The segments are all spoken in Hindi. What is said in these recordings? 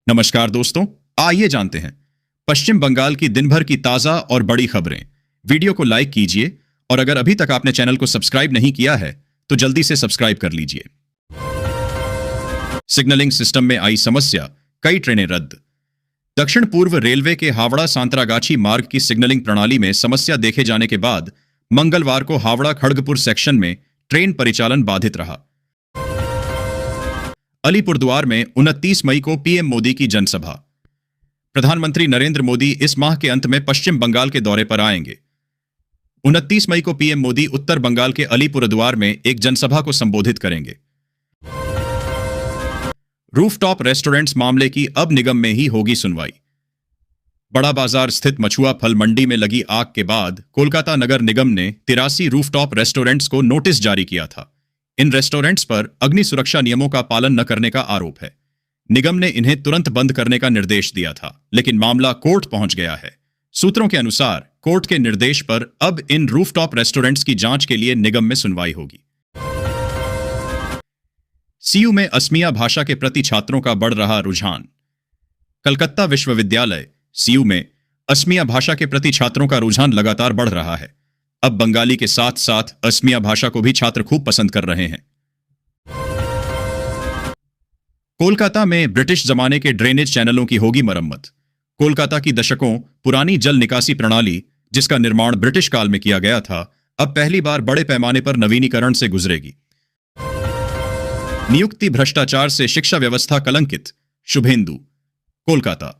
नमस्कार दोस्तों, आइए जानते हैं पश्चिम बंगाल की दिन भर की ताजा और बड़ी खबरें। वीडियो को लाइक कीजिए और अगर अभी तक आपने चैनल को सब्सक्राइब नहीं किया है तो जल्दी से सब्सक्राइब कर लीजिए। सिग्नलिंग सिस्टम में आई समस्या, कई ट्रेनें रद्द। दक्षिण पूर्व रेलवे के हावड़ा सांतरागाछी मार्ग की सिग्नलिंग प्रणाली में समस्या देखे जाने के बाद मंगलवार को हावड़ा खड़गपुर सेक्शन में ट्रेन परिचालन बाधित रहा। अलीपुरद्वार में 29 मई को पीएम मोदी की जनसभा। प्रधानमंत्री नरेंद्र मोदी इस माह के अंत में पश्चिम बंगाल के दौरे पर आएंगे। 29 मई को पीएम मोदी उत्तर बंगाल के अलीपुरद्वार में एक जनसभा को संबोधित करेंगे। रूफटॉप रेस्टोरेंट्स मामले की अब निगम में ही होगी सुनवाई। बड़ा बाजार स्थित मछुआ फल मंडी में लगी आग के बाद कोलकाता नगर निगम ने 83 रूफटॉप रेस्टोरेंट्स को नोटिस जारी किया था। इन रेस्टोरेंट्स पर अग्नि सुरक्षा नियमों का पालन न करने का आरोप है। निगम ने इन्हें तुरंत बंद करने का निर्देश दिया था, लेकिन मामला कोर्ट पहुंच गया है। सूत्रों के अनुसार कोर्ट के निर्देश पर अब इन रूफटॉप रेस्टोरेंट्स की जांच के लिए निगम में सुनवाई होगी। सीयू में असमिया भाषा के प्रति छात्रों का बढ़ रहा रुझान। कलकत्ता विश्वविद्यालय सीयू में असमिया भाषा के प्रति छात्रों का रुझान लगातार बढ़ रहा है। अब बंगाली के साथ साथ असमिया भाषा को भी छात्र खूब पसंद कर रहे हैं। कोलकाता में ब्रिटिश जमाने के ड्रेनेज चैनलों की होगी मरम्मत। कोलकाता की दशकों पुरानी जल निकासी प्रणाली, जिसका निर्माण ब्रिटिश काल में किया गया था, अब पहली बार बड़े पैमाने पर नवीनीकरण से गुजरेगी। नियुक्ति भ्रष्टाचार से शिक्षा व्यवस्था कलंकित, शुभेंदु। कोलकाता।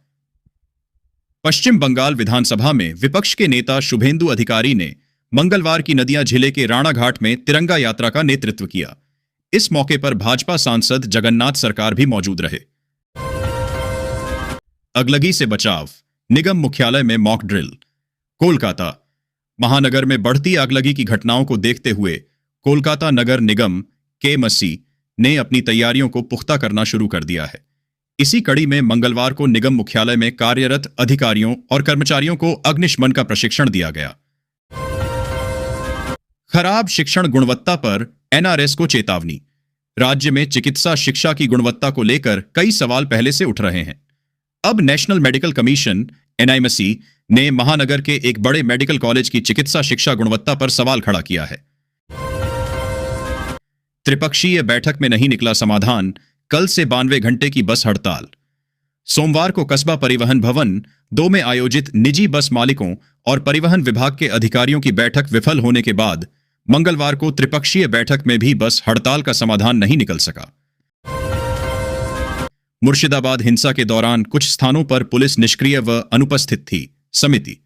पश्चिम बंगाल विधानसभा में विपक्ष के नेता शुभेंदु अधिकारी ने मंगलवार की नदिया जिले के राणाघाट में तिरंगा यात्रा का नेतृत्व किया। इस मौके पर भाजपा सांसद जगन्नाथ सरकार भी मौजूद रहे। अगलगी से बचाव, निगम मुख्यालय में मॉक ड्रिल। कोलकाता। महानगर में बढ़ती अगलगी की घटनाओं को देखते हुए कोलकाता नगर निगम केएमसी ने अपनी तैयारियों को पुख्ता करना शुरू कर दिया है। इसी कड़ी में मंगलवार को निगम मुख्यालय में कार्यरत अधिकारियों और कर्मचारियों को अग्निशमन का प्रशिक्षण दिया गया। खराब शिक्षण गुणवत्ता पर एनआरएस को चेतावनी। राज्य में चिकित्सा शिक्षा की गुणवत्ता को लेकर कई सवाल पहले से उठ रहे हैं। अब नेशनल मेडिकल कमीशन एनआईएमसी ने महानगर के एक बड़े मेडिकल कॉलेज की चिकित्सा शिक्षा गुणवत्ता पर सवाल खड़ा किया है। त्रिपक्षीय बैठक में नहीं निकला समाधान, कल से 92 घंटे की बस हड़ताल। सोमवार को कस्बा परिवहन भवन 2 में आयोजित निजी बस मालिकों और परिवहन विभाग के अधिकारियों की बैठक विफल होने के बाद मंगलवार को त्रिपक्षीय बैठक में भी बस हड़ताल का समाधान नहीं निकल सका। मुर्शिदाबाद हिंसा के दौरान कुछ स्थानों पर पुलिस निष्क्रिय व अनुपस्थित थी, समिति।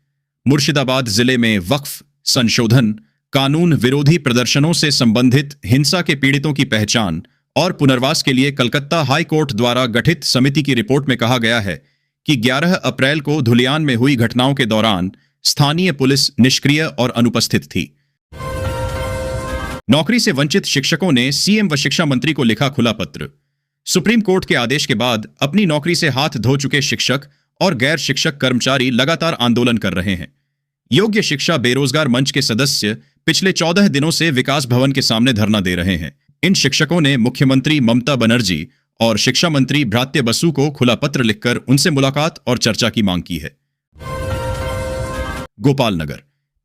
मुर्शिदाबाद जिले में वक्फ संशोधन कानून विरोधी प्रदर्शनों से संबंधित हिंसा के पीड़ितों की पहचान और पुनर्वास के लिए कलकत्ता हाई कोर्ट द्वारा गठित समिति की रिपोर्ट में कहा गया है कि 11 अप्रैल को धुलियान में हुई घटनाओं के दौरान स्थानीय पुलिस निष्क्रिय और अनुपस्थित थी। नौकरी से वंचित शिक्षकों ने सीएम व शिक्षा मंत्री को लिखा खुला पत्र। सुप्रीम कोर्ट के आदेश के बाद अपनी नौकरी से हाथ धो चुके शिक्षक और गैर शिक्षक कर्मचारी लगातार आंदोलन कर रहे हैं। योग्य शिक्षा बेरोजगार मंच के सदस्य पिछले 14 दिनों से विकास भवन के सामने धरना दे रहे हैं। इन शिक्षकों ने मुख्यमंत्री ममता बनर्जी और शिक्षा मंत्री भ्रात्य बसु को खुला पत्र लिखकर उनसे मुलाकात और चर्चा की मांग की है। गोपाल नगर।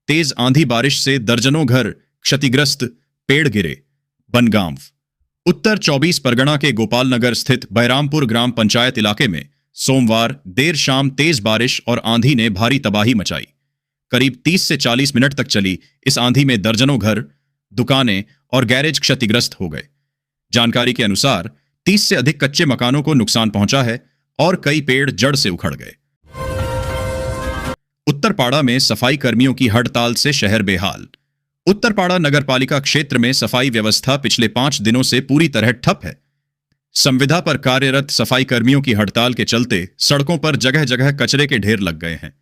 तेज आंधी बारिश से दर्जनों घर क्षतिग्रस्त, पेड़ गिरे। बनगांव। उत्तर 24 परगना के गोपाल नगर स्थित बैरामपुर ग्राम पंचायत इलाके में सोमवार देर शाम तेज बारिश और आंधी ने भारी तबाही मचाई। करीब 30 से 40 मिनट तक चली इस आंधी में दर्जनों घर, दुकानें और गैरेज क्षतिग्रस्त हो गए। जानकारी के अनुसार 30 से अधिक कच्चे मकानों को नुकसान पहुंचा है और कई पेड़ जड़ से उखड़ गए। उत्तरपाड़ा में सफाई कर्मियों की हड़ताल से शहर बेहाल। उत्तरपाड़ा नगरपालिका क्षेत्र में सफाई व्यवस्था पिछले 5 दिनों से पूरी तरह ठप है। संविदा पर कार्यरत सफाई कर्मियों की हड़ताल के चलते सड़कों पर जगह जगह कचरे के ढेर लग गए हैं।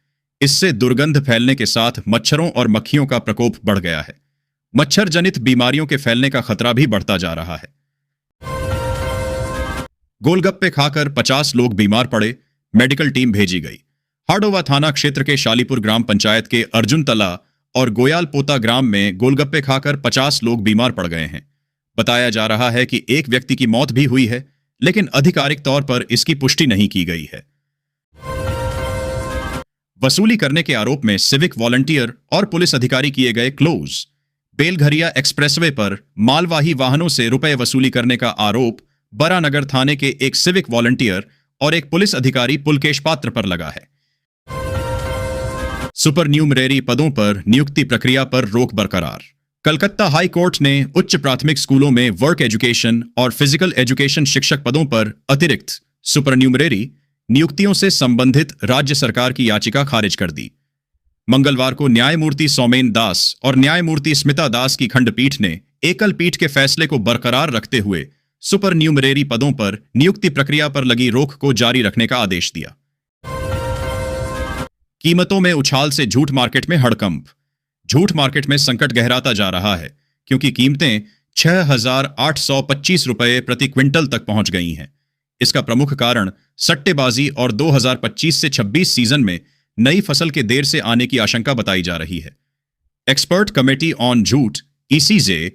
इससे दुर्गंध फैलने के साथ मच्छरों और मक्खियों का प्रकोप बढ़ गया है। मच्छर जनित बीमारियों के फैलने का खतरा भी बढ़ता जा रहा है। गोलगप्पे खाकर 50 लोग बीमार पड़े, मेडिकल टीम भेजी गई। हाडोवा थाना क्षेत्र के शालीपुर ग्राम पंचायत के अर्जुन तला और गोयाल पोता ग्राम में गोलगप्पे खाकर 50 लोग बीमार पड़ गए हैं। बताया जा रहा है कि एक व्यक्ति की मौत भी हुई है, लेकिन आधिकारिक तौर पर इसकी पुष्टि नहीं की गई है। वसूली करने के आरोप में सिविक वॉलंटियर और पुलिस अधिकारी किए गए क्लोज। बेलघरिया एक्सप्रेसवे पर मालवाही वाहनों से रुपए वसूली करने का आरोप बरानगर थाने के एक सिविक वॉलंटियर और एक पुलिस अधिकारी पुलकेश पात्र पर लगा है। सुपरन्यूमरेरी पदों पर नियुक्ति प्रक्रिया पर रोक बरकरार। कलकत्ता हाई कोर्ट ने उच्च प्राथमिक स्कूलों में वर्क एजुकेशन और फिजिकल एजुकेशन शिक्षक पदों पर अतिरिक्त सुपरन्यूमरेरी नियुक्तियों से संबंधित राज्य सरकार की याचिका खारिज कर दी। मंगलवार को न्यायमूर्ति सौमेन दास और न्यायमूर्ति स्मिता दास की खंडपीठ ने एकल पीठ के फैसले को बरकरार रखते हुए सुपरन्यूमरेरी पदों पर नियुक्ति प्रक्रिया पर लगी रोक को जारी रखने का आदेश दिया। कीमतों में उछाल से झूठ मार्केट में हड़कंप। झूठ मार्केट में संकट गहराता जा रहा है क्योंकि कीमतें 6,825 रुपये प्रति क्विंटल तक पहुंच गई हैं। इसका प्रमुख कारण सट्टेबाजी और 2025 से 26 सीजन में नई फसल के देर से आने की आशंका बताई जा रही है। एक्सपर्ट कमेटी ऑन झूठ (ECJ)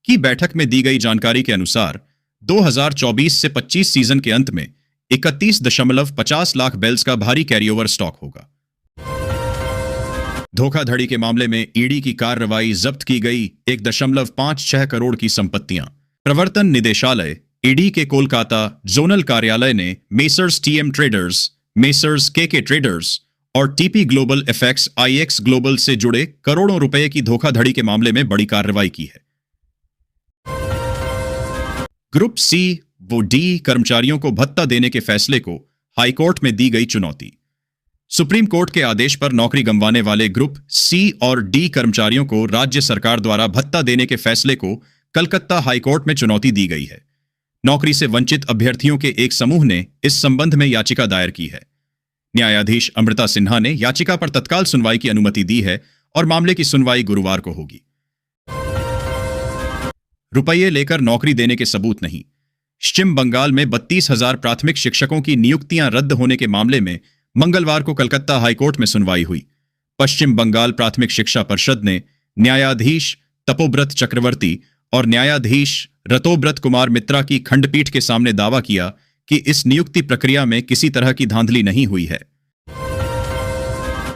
की बैठक में दी गई जानकारी के अनुसार 2024 से 25 सीजन के अंत में 31.50 लाख बैल्स का भारी कैरीओवर स्टॉक होगा। धोखाधड़ी के मामले में ईडी की कार्रवाई, जब्त की गई 1.56 करोड़ की संपत्तियां। प्रवर्तन निदेशालय ईडी के कोलकाता जोनल कार्यालय ने messrs TM traders, messrs KK traders और TP global FX IX global से जुड़े करोड़ों रुपए की धोखाधड़ी के मामले में बड़ी कार्रवाई की है। ग्रुप C व D कर्मचारियों को भत्ता देने के फैसले को हाईकोर्ट में दी गई चुनौती। सुप्रीम कोर्ट के आदेश पर नौकरी गंवाने वाले ग्रुप C और D कर्मचारियों को राज्य सरकार द्वारा भत्ता देने के फैसले को कलकत्ता हाईकोर्ट में चुनौती दी गई है। नौकरी से वंचित अभ्यर्थियों के एक समूह ने इस संबंध में याचिका दायर की है। न्यायाधीश अमृता सिन्हा ने याचिका पर तत्काल सुनवाई की अनुमति दी है और मामले की सुनवाई गुरुवार को होगी। रुपये लेकर नौकरी देने के सबूत नहीं। पश्चिम बंगाल में 32,000 प्राथमिक शिक्षकों की नियुक्तियां रद्द होने के मामले में मंगलवार को कलकत्ता हाईकोर्ट में सुनवाई हुई। पश्चिम बंगाल प्राथमिक शिक्षा परिषद ने न्यायाधीश तपोव्रत चक्रवर्ती और न्यायाधीश रतोव्रत कुमार मित्रा की खंडपीठ के सामने दावा किया कि इस नियुक्ति प्रक्रिया में किसी तरह की धांधली नहीं हुई है।